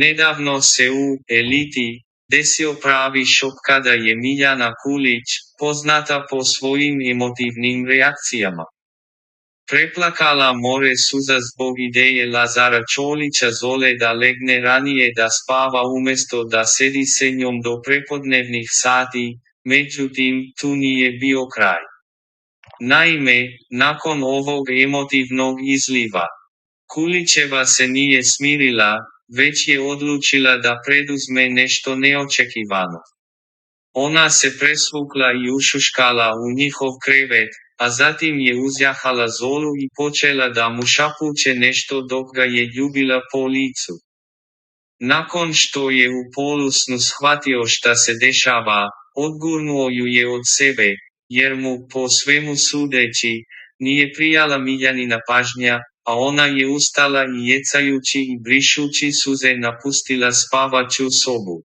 Nedavno se u Eliti desio pravi šok kada je Miljana Kulić, poznata po svojim emotivnim reakcijama, preplakala more suza zbog ideje Lazara Čolića Zole da legne ranije da spava umjesto da sedi s njom do prepodnevnih sati. Međutim, tu nije bio kraj. Naime, nakon ovog emotivnog izliva, Kulićeva se nije smirila, već je odlučila da preduzme nešto neočekivano. Ona se presvukla i ušuškala u njihov krevet, a zatim je uzjahala Zolu i počela da mu šapuće nešto dok ga je ljubila po licu. Nakon što je u polusnu shvatio šta se dešava, odgurnuo ju je od sebe, jer mu, po svemu sudeći, nije prijala Miljanina pažnja, a ona je ustala i jecajući i brišući suze napustila spavaću sobu.